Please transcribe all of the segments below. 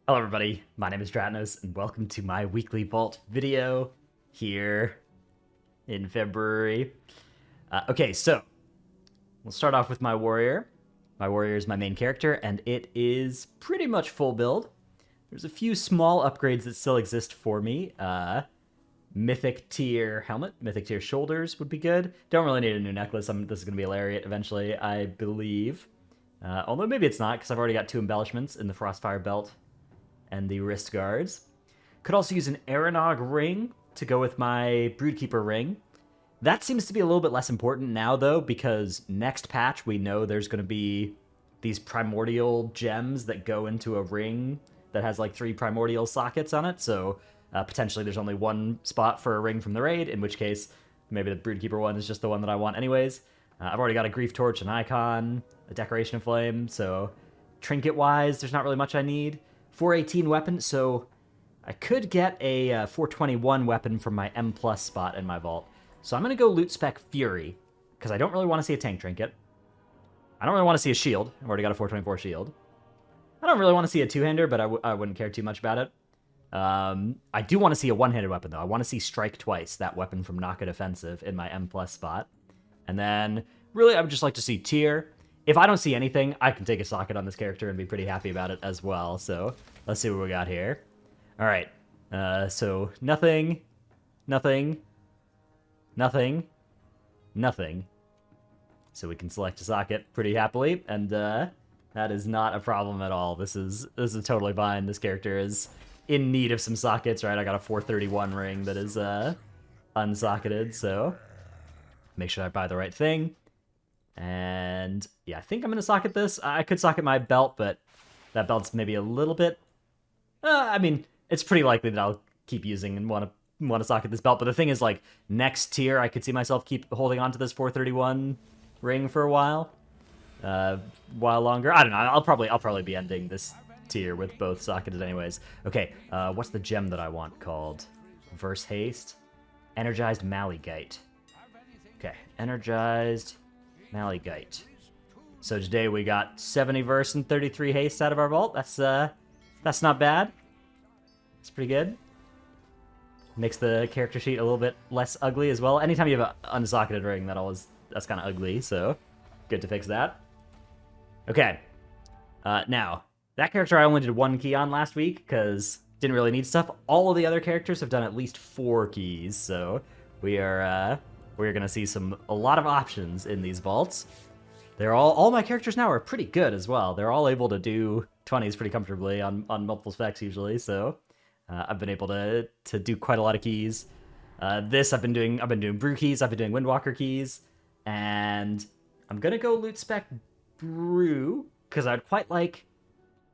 Hello everybody, my name is Dratnos, and welcome to my weekly vault video here in February. Okay, so we'll start off with my warrior. My warrior is my main character, and it is pretty much full build. There's a few small upgrades that still exist for me. Mythic tier helmet, mythic tier shoulders would be good. Don't really need a new necklace. This is going to be a lariat eventually, I believe. Although maybe it's not, because I've already got two embellishments in the Frostfire belt and the wrist guards. Could also use an Aranog ring to go with my Broodkeeper ring. That seems to be a little bit less important now, though, because next patch we know there's going to be these primordial gems that go into a ring that has like 3 primordial sockets on it, so potentially there's only one spot for a ring from the raid, in which case maybe the Broodkeeper one is just the one that I want anyways. I've already got a Grief Torch, an Icon, a Decoration of Flame, so trinket-wise, there's not really much I need. 418 weapon, so I could get a 421 weapon from my M+ spot in my vault. So I'm going to go loot spec Fury, because I don't really want to see a tank trinket. I don't really want to see a shield. I've already got a 424 shield. I don't really want to see a two-hander, but I wouldn't care too much about it. I do want to see a one-handed weapon, though. I want to see Strike Twice, that weapon from Naka Defensive, in my M+ spot. And then, really, I would just like to see tier. If I don't see anything, I can take a socket on this character and be pretty happy about it as well. So let's see what we got here. All right. So nothing, nothing, nothing, nothing. So we can select a socket pretty happily, and that is not a problem at all. This is totally fine. This character is in need of some sockets, right? I got a 431 ring that is unsocketed, so make sure I buy the right thing. And yeah, I think I'm gonna socket this. I could socket my belt, but that belt's maybe a little bit. I mean, it's pretty likely that I'll keep using and want to socket this belt. But the thing is, like, next tier, I could see myself keep holding on to this 431 ring for a while longer. I don't know. I'll probably be ending this tier with both socketed anyways. Okay, what's the gem that I want called? Verse Haste, Energized Malygite. Okay, Energized Malygite. So today we got 70 verse and 33 haste out of our vault. That's not bad. It's pretty good. Makes the character sheet a little bit less ugly as well. Anytime you have an unsocketed ring, that's kind of ugly, so good to fix that. Okay. Now, that character I only did 1 key on last week because didn't really need stuff. All of the other characters have done at least 4 keys, so we're gonna see a lot of options in these vaults. They're all my characters now are pretty good as well. They're all able to do 20s pretty comfortably on multiple specs usually, so I've been able to do quite a lot of keys. I've been doing brew keys, I've been doing Windwalker keys, and I'm gonna go loot spec brew because I'd quite like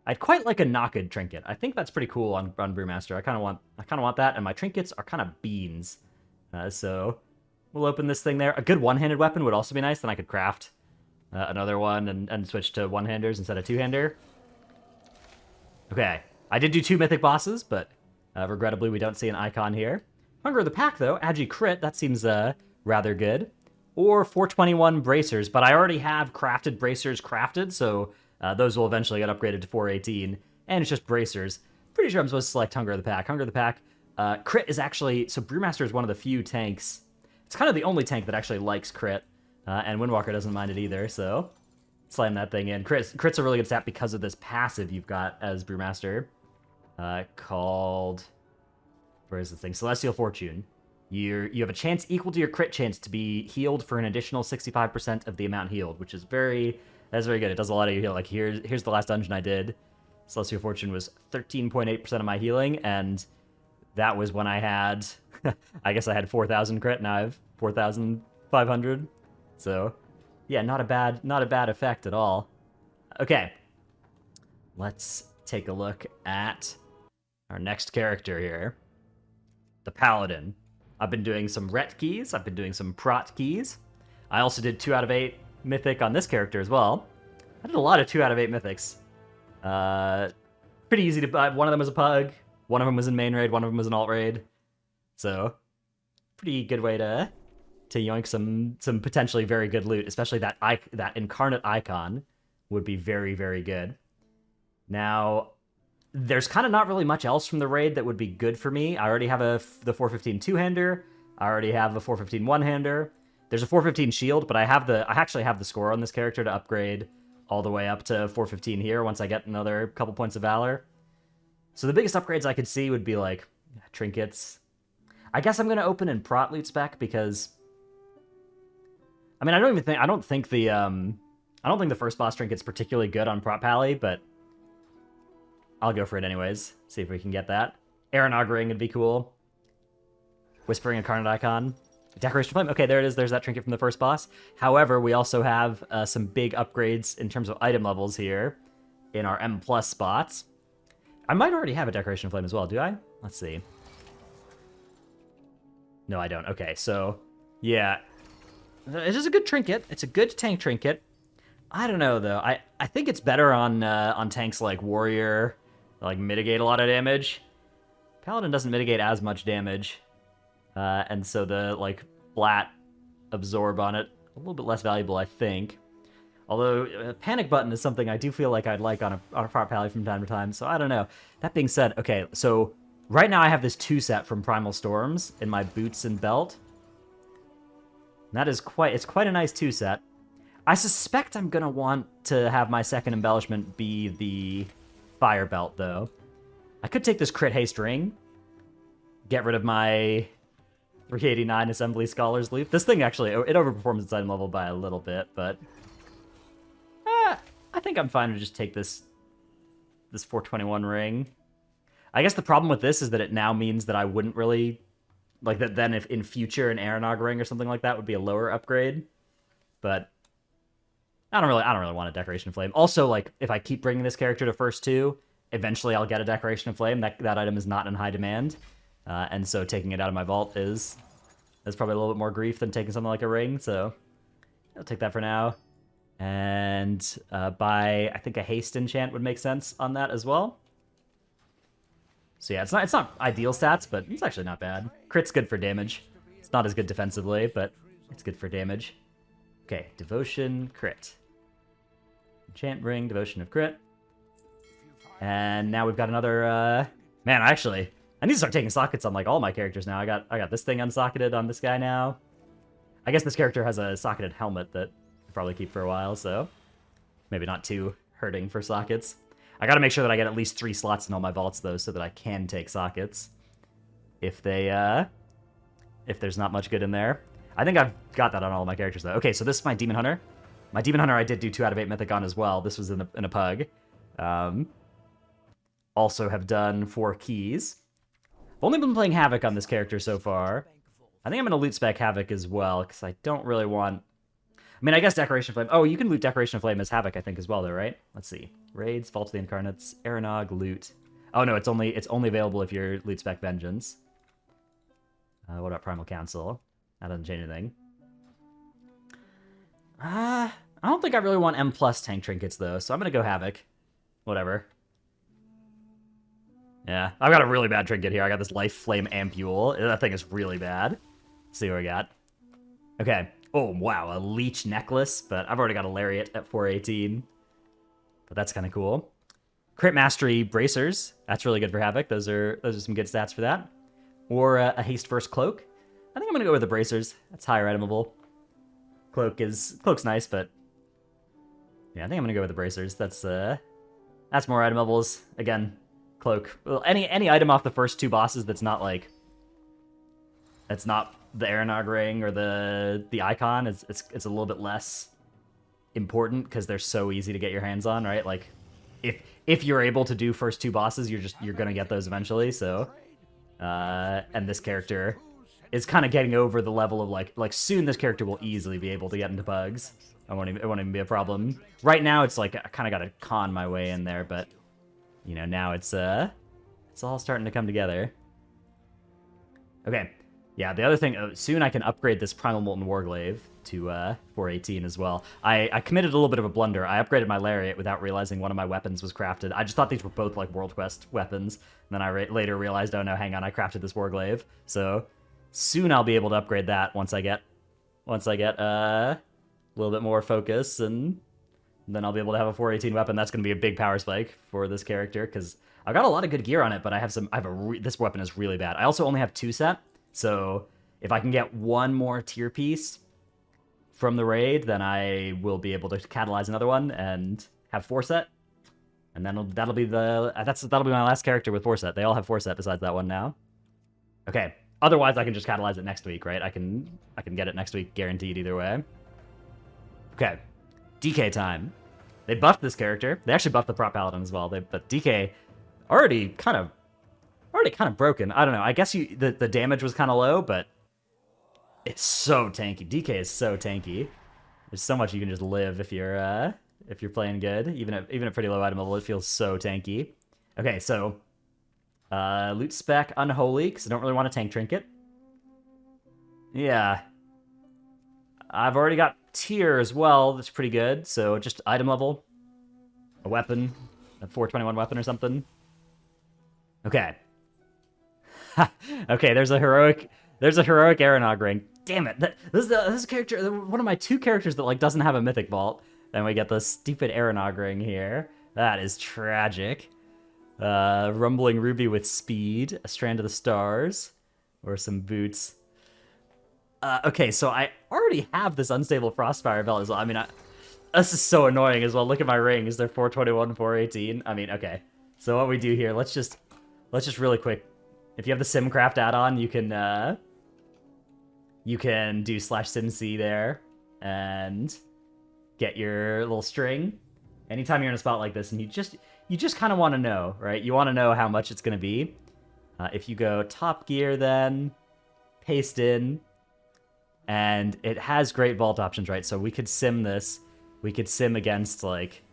a Nocked trinket. I think that's pretty cool on Brewmaster. I kind of want that, and my trinkets are kind of beans, so. We'll open this thing there. A good one-handed weapon would also be nice. Then I could craft another one and switch to one-handers instead of two-hander. Okay. I did do 2 mythic bosses, but regrettably we don't see an icon here. Hunger of the Pack, though. Agi Crit. That seems rather good. Or 421 Bracers, but I already have crafted Bracers crafted, so those will eventually get upgraded to 418. And it's just Bracers. Pretty sure I'm supposed to select Hunger of the Pack. Hunger of the Pack. Crit is actually... So Brewmaster is one of the few tanks... It's kind of the only tank that actually likes crit, and Windwalker doesn't mind it either, so slam that thing in. Crit's a really good stat because of this passive you've got as Brewmaster, called... Where is this thing? Celestial Fortune. You have a chance equal to your crit chance to be healed for an additional 65% of the amount healed, which is that's very good. It does a lot of your heal. Like, here's the last dungeon I did. Celestial Fortune was 13.8% of my healing, and that was when I had... I guess I had 4,000 crit, now I have 4,500. So, yeah, not a bad effect at all. Okay. Let's take a look at our next character here. The Paladin. I've been doing some Ret keys, I've been doing some Prot keys. I also did 2 out of 8 Mythic on this character as well. I did a lot of 2 out of 8 Mythics. Pretty easy to buy. One of them was a Pug, one of them was in main raid, one of them was an alt raid. So, pretty good way to yoink some potentially very good loot, especially that Incarnate Icon would be very, very good. Now, there's kind of not really much else from the raid that would be good for me. I already have the 415 two-hander. I already have a 415 one-hander. There's a 415 shield, but I actually have the score on this character to upgrade all the way up to 415 here once I get another couple points of valor. So the biggest upgrades I could see would be like trinkets. I guess I'm gonna open in Prot loot spec because I mean I don't think the first boss trinket's particularly good on Prot Pally, but I'll go for it anyways. See if we can get that. Aranog ring would be cool. Whispering Incarnate Icon. Decoration Flame. Okay, there it is. There's that trinket from the first boss. However, we also have some big upgrades in terms of item levels here in our M+ spots. I might already have a Decoration Flame as well, do I? Let's see. No, I don't. Okay, so, yeah. It is a good trinket. It's a good tank trinket. I don't know, though. I think it's better on tanks like Warrior, like mitigate a lot of damage. Paladin doesn't mitigate as much damage. And so the, like, flat absorb on it, a little bit less valuable, I think. Although, Panic Button is something I do feel like I'd like on a Prot Pally from time to time, so I don't know. That being said, okay, so right now I have this 2-set from Primal Storms in my boots and belt. And that is it's quite a nice 2-set. I suspect I'm gonna want to have my second embellishment be the Fire Belt, though. I could take this Crit Haste Ring, get rid of my 389 Assembly Scholar's Leap. This thing actually, it overperforms its item level by a little bit, but I think I'm fine to just take this 421 ring. I guess the problem with this is that it now means that I wouldn't really, like that then if in future an Aranog ring or something like that would be a lower upgrade, but I don't really want a Decoration Flame. Also, like, if I keep bringing this character to first 2, eventually I'll get a Decoration Flame. That item is not in high demand. And so taking it out of my vault is probably a little bit more grief than taking something like a ring, so I'll take that for now. And I think a haste enchant would make sense on that as well. So yeah, it's not ideal stats, but it's actually not bad. Crit's good for damage. It's not as good defensively, but it's good for damage. Okay, Devotion, Crit. Enchant ring, Devotion of Crit. And now we've got another, man, I need to start taking sockets on, like, all my characters now. I got this thing unsocketed on this guy now. I guess this character has a socketed helmet that I'll probably keep for a while, so maybe not too hurting for sockets. I gotta make sure that I get at least 3 slots in all my vaults, though, so that I can take sockets if there's not much good in there. I think I've got that on all my characters, though. Okay, so this is my Demon Hunter. My Demon Hunter I did do 2 out of 8 Mythic on as well. This was in a pug. Also have done 4 keys. I've only been playing Havoc on this character so far. I think I'm going to loot spec Havoc as well, because I don't really want... I mean, I guess Decoration Flame... Oh, you can loot Decoration Flame as Havoc, I think, as well, though, right? Let's see. Raids, Vault of the Incarnates, Aranog, loot. Oh, no, it's only available if you're loot spec Vengeance. What about Primal Council? That doesn't change anything. I don't think I really want M+ tank trinkets, though, so I'm going to go Havoc. Whatever. Yeah, I've got a really bad trinket here. I got this Life Flame Ampule. That thing is really bad. Let's see what we got. Okay. Oh, wow, a Leech Necklace, but I've already got a Lariat at 418. But that's kind of cool. Crit Mastery Bracers. That's really good for Havoc. Those are some good stats for that. Or a Haste First Cloak. I think I'm going to go with the Bracers. That's higher itemable. Cloak's nice, but... yeah, I think I'm going to go with the Bracers. That's more itemables. Again... Cloak. Well, any item off the first 2 bosses that's not like... that's not the Aranog ring or the icon, it's a little bit less important because they're so easy to get your hands on, right? Like, if you're able to do first 2 bosses, you're gonna get those eventually, so... and this character is kind of getting over the level of, like soon this character will easily be able to get into bugs. It won't even be a problem. Right now, it's like, I kind of gotta con my way in there, but... you know, now it's all starting to come together. Okay, yeah, the other thing, soon I can upgrade this Primal Molten Warglaive to 418 as well. I committed a little bit of a blunder. I upgraded my Lariat without realizing one of my weapons was crafted. I just thought these were both, like, World Quest weapons. And then I later realized, oh no, hang on, I crafted this Warglaive. So, soon I'll be able to upgrade that once I get a little bit more focus, and then I'll be able to have a 418 weapon. That's going to be a big power spike for this character, because I've got a lot of good gear on it, but I have this weapon is really bad. I also only have 2 set, so if I can get 1 more tier piece from the raid, then I will be able to catalyze another one and have 4 set. And then that'll be my last character with 4 set. They all have 4 set besides that one now. Okay. Otherwise, I can just catalyze it next week, right? I can get it next week, guaranteed either way. Okay. DK time. They buffed this character. They actually buffed the prop paladin as well. But DK already kind of broken. I don't know. I guess the damage was kind of low, but it's so tanky. DK is so tanky. There's so much you can just live if you're playing good. Even at pretty low item level, it feels so tanky. Okay, so loot spec Unholy, because I don't really want a tank trinket. Yeah. I've already got tier as well. That's pretty good. So just item level, a weapon, a 421 weapon or something. Okay. Okay, there's a heroic Aranog ring. Damn it! This is a character, one of my 2 characters that like doesn't have a mythic vault. Then we get the stupid Aranog ring here. That is tragic. Rumbling Ruby with speed, a Strand of the Stars, or some boots. Okay, so I already have this unstable Frostfire belt as well. I mean, this is so annoying as well. Look at my rings; they're 421, 418. I mean, okay. So what we do here? Let's just really quick. If you have the Simcraft add-on, you can do /simc there and get your little string. Anytime you're in a spot like this, and you just kind of want to know, right? You want to know how much it's going to be. If you go top gear, then paste in. And it has great vault options, right? So we could sim this. We could sim against, like,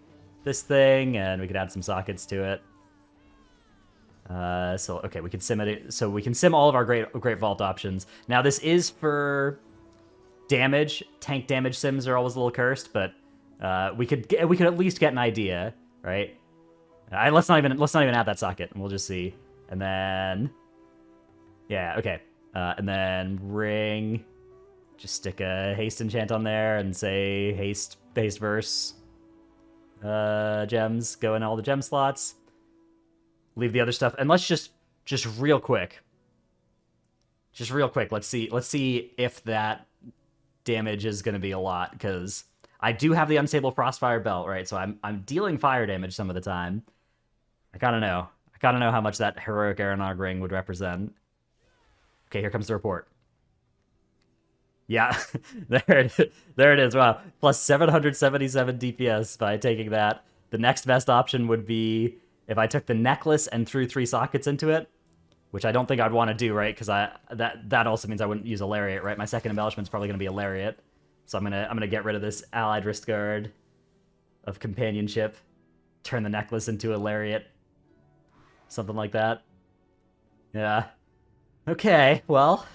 this thing, and we could add some sockets to it. So, okay, we can sim it. So we can sim all of our great vault options. Now, this is for damage. Tank damage sims are always a little cursed, but we could at least get an idea, right? Let's not even add that socket, and we'll just see. And then, yeah, okay. And then ring. Just stick a haste enchant on there and say haste verse gems, go in all the gem slots. Leave the other stuff, and let's just real quick. Let's see if that damage is going to be a lot, because I do have the unstable Frostfire belt, right? So I'm dealing fire damage some of the time. I gotta know how much that heroic Aranog ring would represent. Okay, here comes the report. Yeah, there it is. Wow, plus 777 DPS by taking that. The next best option would be if I took the necklace and threw 3 sockets into it, which I don't think I'd want to do, right? Because that also means I wouldn't use a lariat, right? My second embellishment is probably going to be a lariat, so I'm gonna get rid of this allied wrist guard of companionship, turn the necklace into a lariat, something like that. Yeah. Okay, well.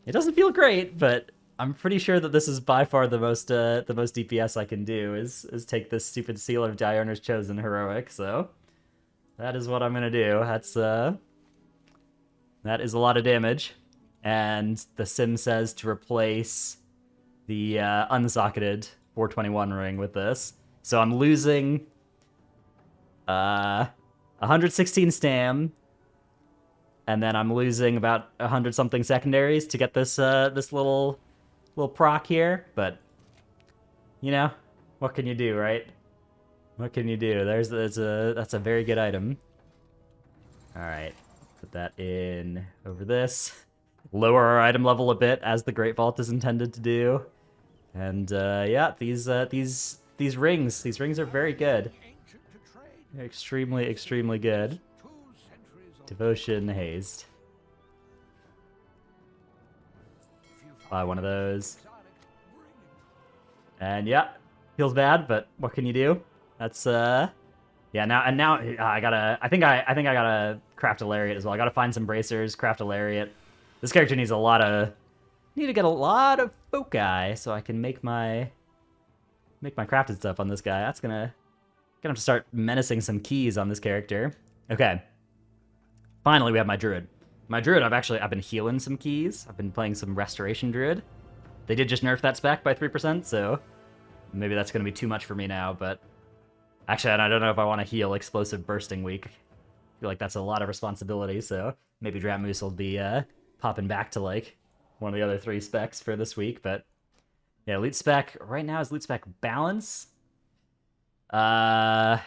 It doesn't feel great, but I'm pretty sure that this is by far the most DPS I can do is take this stupid Seal of Diurnor's Chosen heroic. So that is what I'm gonna do. That is a lot of damage, and the sim says to replace the unsocketed 421 ring with this. So I'm losing 116 stam. And then I'm losing about 100 something secondaries to get this this little proc here, but you know, what can you do, right? What can you do? That's a very good item. All right, put that in over this. Lower our item level a bit, as the Great Vault is intended to do. And yeah, these rings are very good. They're extremely good. Devotion, haste. Buy one of those. And yeah, feels bad, but what can you do? That's yeah. Now I think I gotta craft a lariat as well. I gotta find some bracers, craft a lariat. This character needs need to get a lot of foci so I can make my crafted stuff on this guy. That's gonna have to start menacing some keys on this character. Okay. Finally, we have my druid. My druid, I've been healing some keys. I've been playing some restoration druid. They did just nerf that spec by 3%, so maybe that's going to be too much for me now, but actually, I don't know if I want to heal explosive bursting week feel like that's a lot of responsibility, so maybe Dratmoose will be popping back to like one of the other 3 specs for this week. But yeah, loot spec right now is loot spec balance. What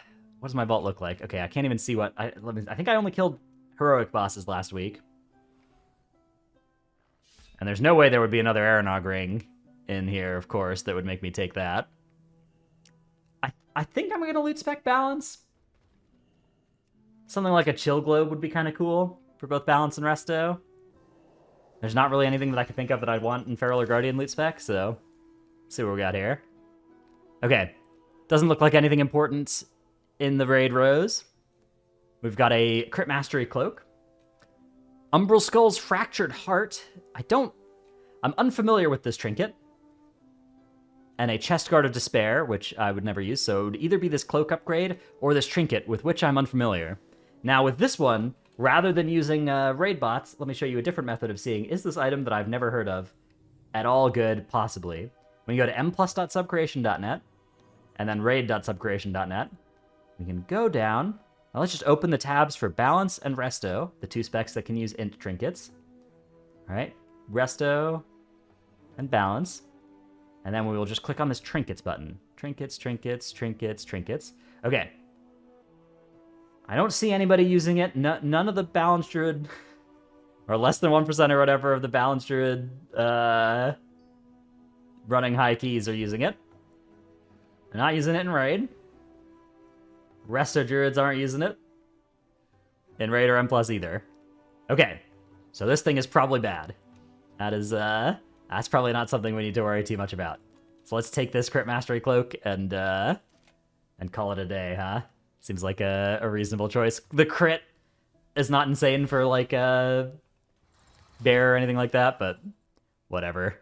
does my vault look like? Okay, I can't even see what I think I only killed heroic bosses last week. And there's no way there would be another Aranog ring in here, of course, that would make me take that. I think I'm gonna loot spec balance. Something like a chill globe would be kind of cool for both balance and resto. There's not really anything that I could think of that I'd want in Feral or Guardian loot spec, so let's see what we got here. Okay, doesn't look like anything important in the raid rows. We've got a Crit Mastery Cloak. Umbral Skull's Fractured Heart. I'm unfamiliar with this trinket. And a Chest Guard of Despair, which I would never use, so it would either be this cloak upgrade or this trinket, with which I'm unfamiliar. Now with this one, rather than using raid bots, let me show you a different method of seeing, is this item that I've never heard of at all good, possibly? When you go to mplus.subcreation.net, and then raid.subcreation.net, we can go down. Now let's just open the tabs for Balance and Resto, the 2 specs that can use int trinkets. All right, Resto and Balance. And then we will just click on this Trinkets button. Trinkets, Trinkets, Trinkets, Trinkets. Okay. I don't see anybody using it. None of the Balance Druid, or less than 1% or whatever of the Balance Druid running high keys are using it. They're not using it in Raid. Resto Druids aren't using it in Raid or M+ either. Okay. So this thing is probably bad. That's probably not something we need to worry too much about. So let's take this Crit Mastery Cloak and call it a day, huh? Seems like a reasonable choice. The crit is not insane for like a bear or anything like that, but whatever.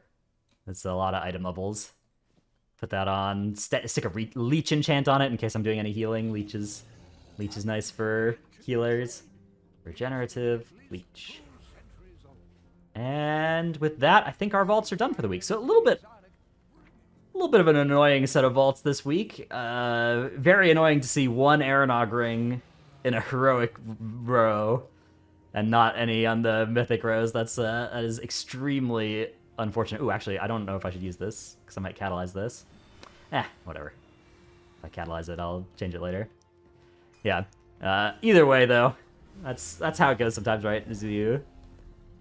It's a lot of item levels. Put that on. Stick a leech enchant on it in case I'm doing any healing. Leech is nice for healers. Regenerative leech. And with that, I think our vaults are done for the week. So a little bit of an annoying set of vaults this week. Very annoying to see 1 Aranog ring in a heroic row and not any on the mythic rows. That is extremely unfortunate. Ooh, actually, I don't know if I should use this because I might catalyze this. Whatever. If I catalyze it, I'll change it later. Yeah. Either way, though, that's how it goes sometimes, right? Is you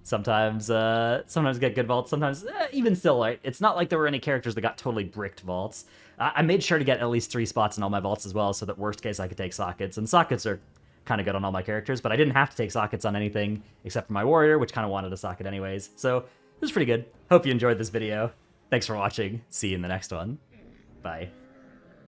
sometimes get good vaults, sometimes even still, right? It's not like there were any characters that got totally bricked vaults. I made sure to get at least 3 spots in all my vaults as well, so that worst case I could take sockets, and sockets are kind of good on all my characters, but I didn't have to take sockets on anything except for my warrior, which kind of wanted a socket anyways. So it was pretty good. Hope you enjoyed this video. Thanks for watching. See you in the next one. Bye.